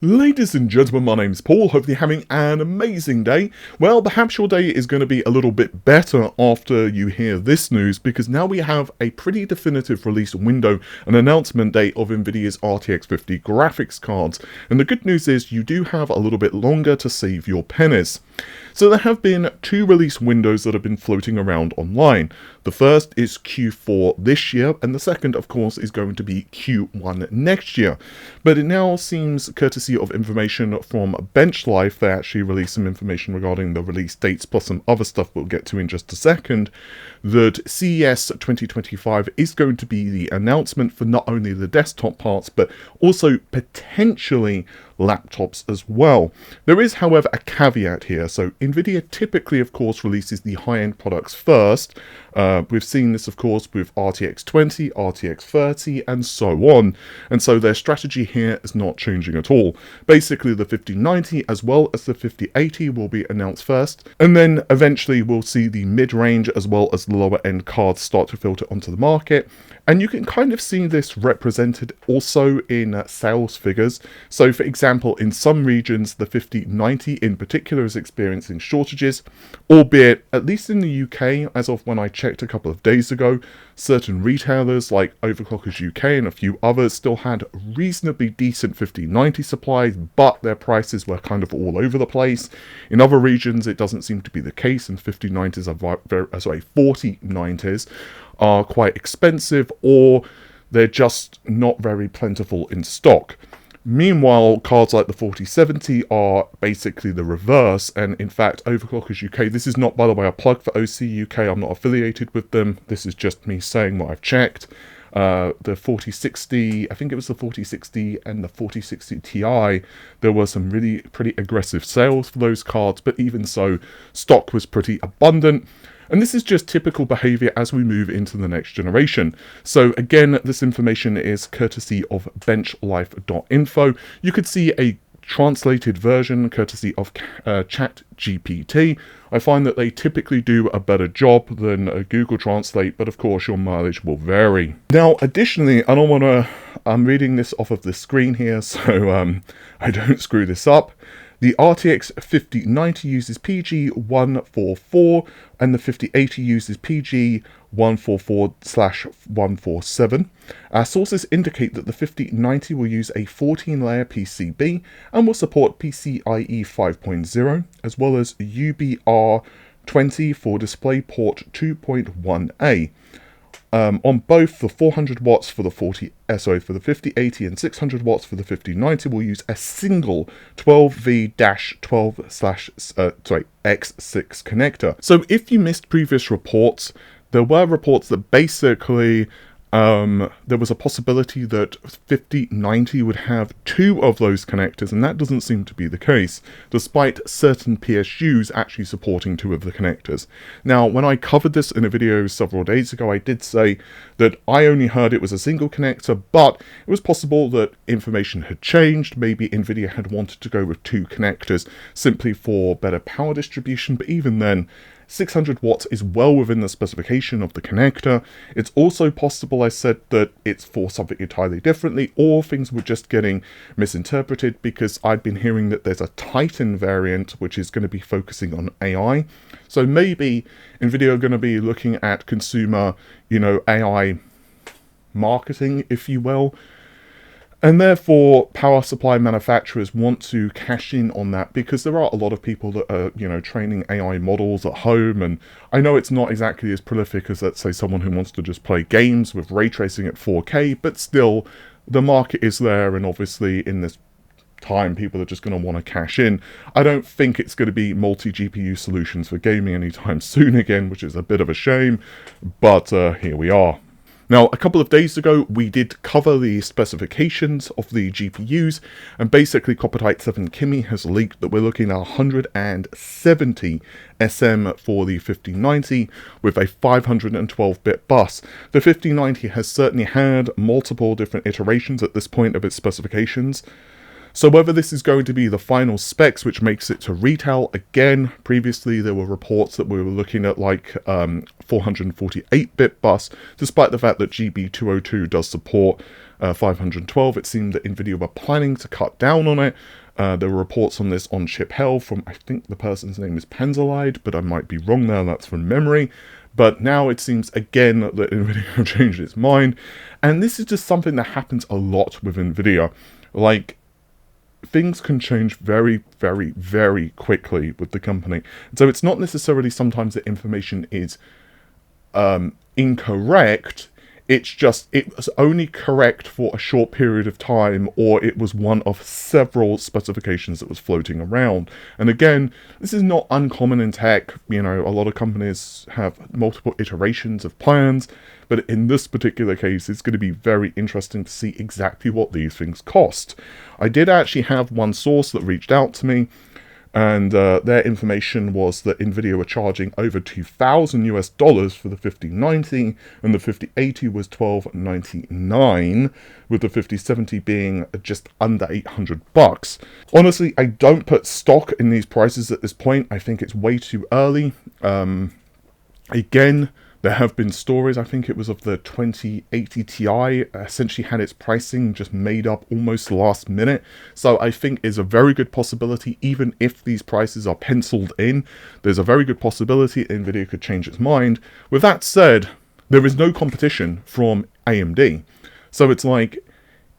Ladies and gentlemen, my name's Paul. Hopefully you're having an amazing day. Well, perhaps your day is going to be a little bit better after you hear this news, because now we have a pretty definitive release window, an announcement date of Nvidia's RTX 50 graphics cards. And the good news is you do have a little bit longer to save your pennies. So there have been two release windows that have been floating around online. The first is Q4 this year, and the second, of course, is going to be Q1 next year. But it now seems, courtesy of information from BenchLife, they actually released some information regarding the release dates plus some other stuff we'll get to in just a second, that CES 2025 is going to be the announcement for not only the desktop parts, but also potentially laptops as well. There is, however, a caveat here. So Nvidia typically, of course, releases the high-end products first. We've seen this, of course, with RTX 20, RTX 30, and so on. And so their strategy here is not changing at all. Basically, the 5090 as well as the 5080 will be announced first. And then eventually we'll see the mid-range as well as the lower-end cards start to filter onto the market. And you can kind of see this represented also in sales figures. So for example, in some regions, the 5090 in particular is experiencing shortages, albeit, at least in the UK, as of when I checked a couple of days ago, certain retailers like Overclockers UK and a few others still had reasonably decent 5090 supplies, but their prices were kind of all over the place. In other regions, it doesn't seem to be the case, and 5090s are 4090s are quite expensive, or they're just not very plentiful in stock. Meanwhile, cards like the 4070 are basically the reverse, and in fact, Overclockers UK, this is not, by the way, a plug for OC UK, I'm not affiliated with them, this is just me saying what I've checked. The 4060, I think it was the 4060 and the 4060 Ti, there were some really pretty aggressive sales for those cards, but even so, stock was pretty abundant. And this is just typical behavior as we move into the next generation. So again, this information is courtesy of benchlife.info. You could see a translated version courtesy of ChatGPT. I find that they typically do a better job than Google Translate, but of course your mileage will vary. Now, additionally, I'm reading this off of the screen here, so I don't screw this up. The RTX 5090 uses PG144 and the 5080 uses PG144/147. Sources indicate that the 5090 will use a 14-layer PCB and will support PCIe 5.0 as well as UBR20 for DisplayPort 2.1a. On both the 400 watts for the 5080 and 600 watts for the 5090 will use a single 12V-12/X6 connector. So if you missed previous reports, there were reports that basically there was a possibility that 5090 would have two of those connectors, and that doesn't seem to be the case, despite certain PSUs actually supporting two of the connectors. Now, when I covered this in a video several days ago, I did say that I only heard it was a single connector, but it was possible that information had changed. Maybe Nvidia had wanted to go with two connectors simply for better power distribution, but even then, 600 watts is well within the specification of the connector. It's also possible, I said, that it's for something entirely differently, or things were just getting misinterpreted, because I've been hearing that there's a Titan variant which is going to be focusing on AI. So maybe Nvidia are going to be looking at consumer, AI marketing, if you will. And therefore, power supply manufacturers want to cash in on that, because there are a lot of people that are, training AI models at home. And I know it's not exactly as prolific as, let's say, someone who wants to just play games with ray tracing at 4K, but still, the market is there. And obviously, in this time, people are just going to want to cash in. I don't think it's going to be multi-GPU solutions for gaming anytime soon again, which is a bit of a shame, but here we are. Now, a couple of days ago, we did cover the specifications of the GPUs, and basically Coppertite 7 Kimi has leaked that we're looking at 170 SM for the 5090 with a 512-bit bus. The 5090 has certainly had multiple different iterations at this point of its specifications, So whether this is going to be the final specs which makes it to retail, again, previously there were reports that we were looking at like 448-bit bus, despite the fact that GB202 does support 512. It seemed that Nvidia were planning to cut down on it. There were reports on this on Chip Hell from, I think the person's name is Penzalide, but I might be wrong there, that's from memory. But now it seems again that Nvidia have changed its mind. And this is just something that happens a lot with Nvidia. Like, things can change very, very, very quickly with the company. So it's not necessarily sometimes the information is incorrect. It's just, it was only correct for a short period of time, or it was one of several specifications that was floating around. And again, this is not uncommon in tech. You know, a lot of companies have multiple iterations of plans, but in this particular case, it's going to be very interesting to see exactly what these things cost. I did actually have one source that reached out to me, and their information was that Nvidia were charging over $2,000 for the 5090, and the 5080 was $1,299, with the 5070 being just under $800. Honestly, I don't put stock in these prices at this point. I think it's way too early. Again, there have been stories, I think it was of the 2080 Ti, essentially had its pricing just made up almost last minute. So I think is a very good possibility, even if these prices are penciled in, there's a very good possibility Nvidia could change its mind. With that said, there is no competition from AMD. So it's like,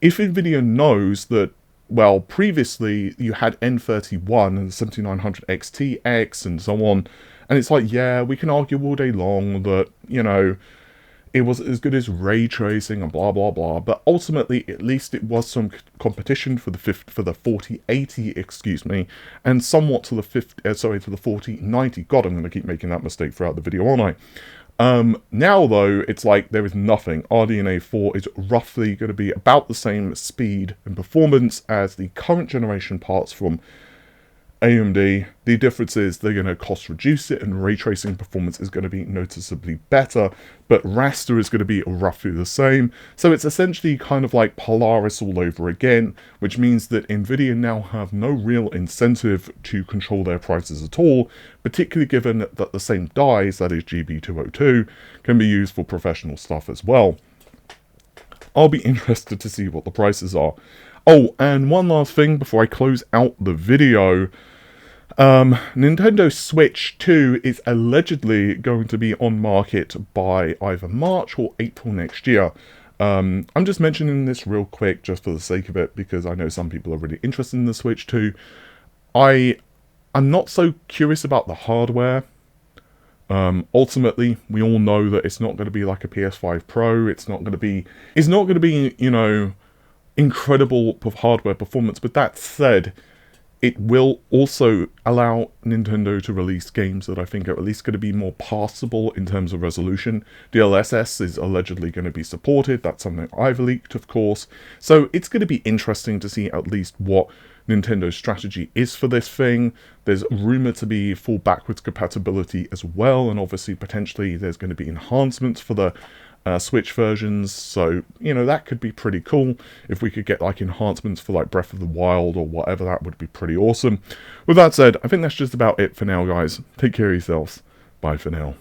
if Nvidia knows that, well, previously you had N31 and the 7900 XTX and so on, and it's like, yeah, we can argue all day long that, you know, it was as good as ray tracing and blah, blah, blah. But ultimately, at least it was some competition for the 4080, excuse me, and somewhat to the to the 4090. God, I'm going to keep making that mistake throughout the video, aren't I? Now, though, it's like there is nothing. RDNA 4 is roughly going to be about the same speed and performance as the current generation parts from AMD. The difference is they're going to cost reduce it, and ray tracing performance is going to be noticeably better, but raster is going to be roughly the same. So it's essentially kind of like Polaris all over again, which means that Nvidia now have no real incentive to control their prices at all, particularly given that the same dies, that is GB202, can be used for professional stuff as well. I'll be interested to see what the prices are. Oh, and one last thing before I close out the video. Nintendo Switch 2 is allegedly going to be on market by either March or April next year. I'm just mentioning this real quick just for the sake of it, because I know some people are really interested in the Switch 2. I'm not so curious about the hardware. Ultimately, we all know that it's not going to be like a PS5 Pro. It's not going to be, you know, incredible hardware performance. But that said, it will also allow Nintendo to release games that I think are at least going to be more passable in terms of resolution. DLSS is allegedly going to be supported. That's something I've leaked, of course. So it's going to be interesting to see at least what Nintendo's strategy is for this thing. There's rumored to be full backwards compatibility as well, and obviously potentially there's going to be enhancements for the Switch versions, so, you know, that could be pretty cool. If we could get, like, enhancements for, like, Breath of the Wild or whatever, that would be pretty awesome. With that said, I think that's just about it for now, guys. Take care of yourselves. Bye for now.